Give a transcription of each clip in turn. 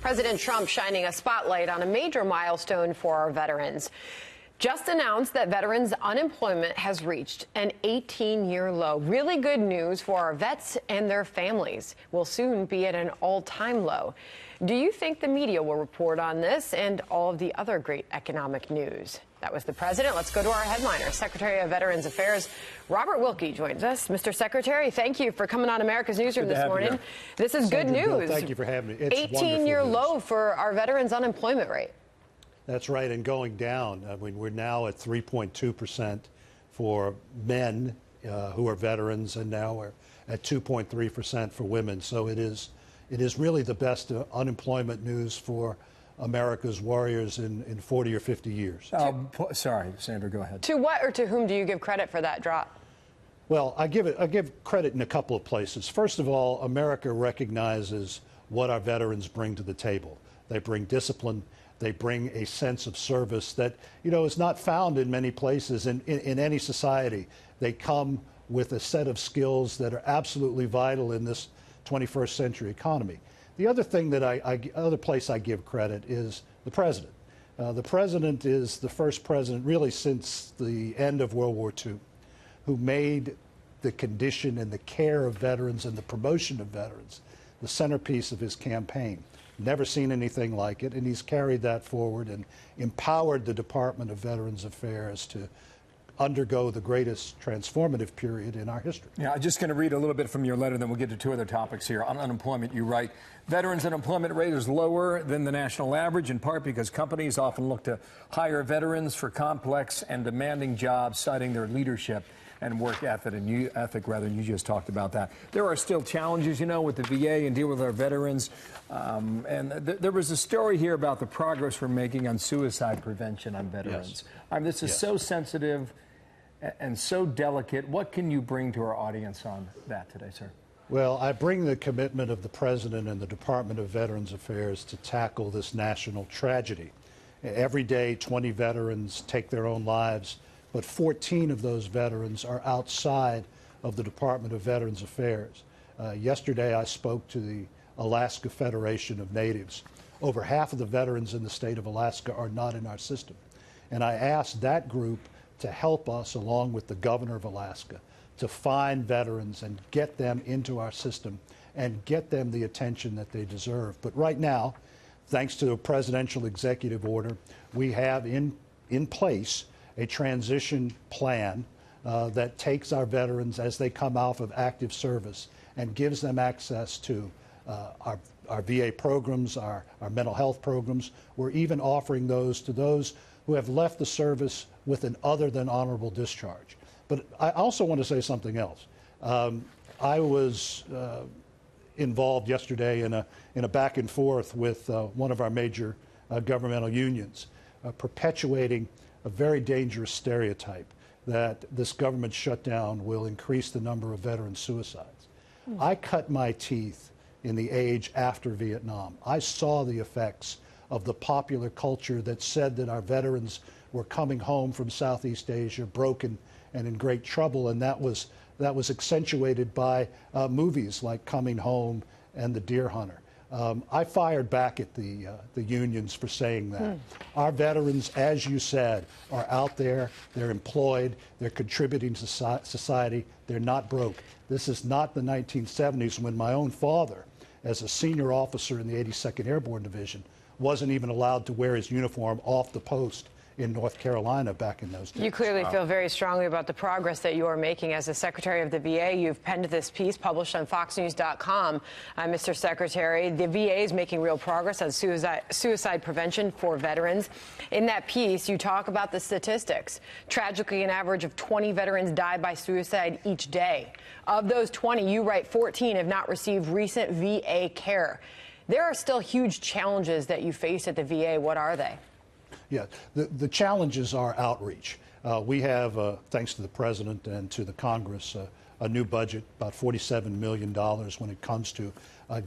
President Trump shining a spotlight on a major milestone for our veterans. Just announced that veterans' unemployment has reached an 18-year low. Really good news for our vets and their families. We'll soon be at an all-time low. Do you think the media will report on this and all of the other great economic news? That was the president. Let's go to our headliner. Secretary of Veterans Affairs Robert Wilkie joins us. Mr. Secretary, thank you for coming on America's Newsroom this morning. This is good news. Thank you for having me. It's 18-year low for our veterans' unemployment rate. That's right, and going down. I mean, we're now at 3.2% for men who are veterans, and now we're at 2.3% for women. So it is really the best unemployment news for America's warriors in 40 or 50 years. Sorry, Sandra, go ahead. To what or to whom do you give credit for that drop? Well, I give credit in a couple of places. First of all, America recognizes what our veterans bring to the table. They bring discipline. They bring a sense of service that, is not found in many places in any society. They come with a set of skills that are absolutely vital in this 21st century economy. The other thing that other place I give credit is the president. The president is the first president really since the end of World War II who made the condition and the care of veterans and the promotion of veterans the centerpiece of his campaign. Never seen anything like it, and he's carried that forward and empowered the Department of Veterans Affairs to undergo the greatest transformative period in our history. Yeah, I'm just going to read a little bit from your letter, then we'll get to two other topics here. On unemployment, you write, veterans' unemployment rate is lower than the national average, in part because companies often look to hire veterans for complex and demanding jobs, citing their leadership and work ethic, and you just talked about that. There are still challenges, with the VA and deal with our veterans. There was a story here about the progress we're making on suicide prevention on veterans. Yes. This is so sensitive and so delicate. What can you bring to our audience on that today, sir? Well, I bring the commitment of the President and the Department of Veterans Affairs to tackle this national tragedy. Every day, 20 veterans take their own lives, but 14 of those veterans are outside of the Department of Veterans Affairs. Yesterday, I spoke to the Alaska Federation of Natives. Over half of the veterans in the state of Alaska are not in our system. And I asked that group to help us, along with the governor of Alaska, to find veterans and get them into our system and get them the attention that they deserve. But right now, thanks to a presidential executive order, we have in place a transition plan that takes our veterans as they come off of active service and gives them access to our VA programs, our mental health programs. We're even offering those to those who have left the service with an other than honorable discharge. But I also want to say something else. I was involved yesterday in a back and forth with one of our major governmental unions, perpetuating a very dangerous stereotype that this government shutdown will increase the number of veteran suicides. I cut my teeth in the age after Vietnam. I saw the effects of the popular culture that said that our veterans were coming home from Southeast Asia broken and in great trouble, and that was accentuated by movies like Coming Home and The Deer Hunter. I fired back at the unions for saying that. Our veterans, as you said, are out there, they're employed, they're contributing to society, they're not broke. This is not the 1970s when my own father, as a senior officer in the 82nd Airborne Division, wasn't even allowed to wear his uniform off the post in North Carolina back in those days. You clearly feel very strongly about the progress that you are making as the Secretary of the VA. You've penned this piece published on FoxNews.com, Mr. Secretary. The VA is making real progress on suicide prevention for veterans. In that piece, you talk about the statistics. Tragically, an average of 20 veterans die by suicide each day. Of those 20, you write 14 have not received recent VA care. There are still huge challenges that you face at the VA. What are they? Yeah, the challenges are outreach. We have, thanks to the President and to the Congress, a new budget, about $47 million when it comes to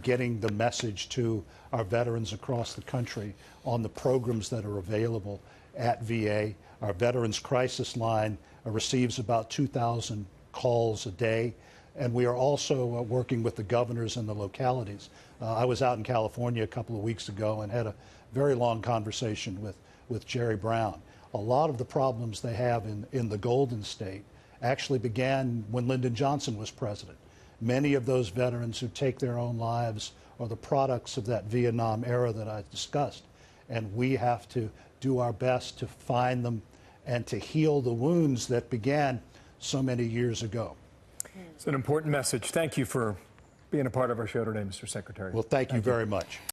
getting the message to our veterans across the country on the programs that are available at VA. Our Veterans Crisis Line receives about 2,000 calls a day. And we are also working with the governors and the localities. I was out in California a couple of weeks ago and had a very long conversation with Jerry Brown. A lot of the problems they have in the Golden State actually began when Lyndon Johnson was president. Many of those veterans who take their own lives are the products of that Vietnam era that I discussed. And we have to do our best to find them and to heal the wounds that began so many years ago. It's an important message. Thank you for being a part of our show today, Mr. Secretary. Well, thank you very much.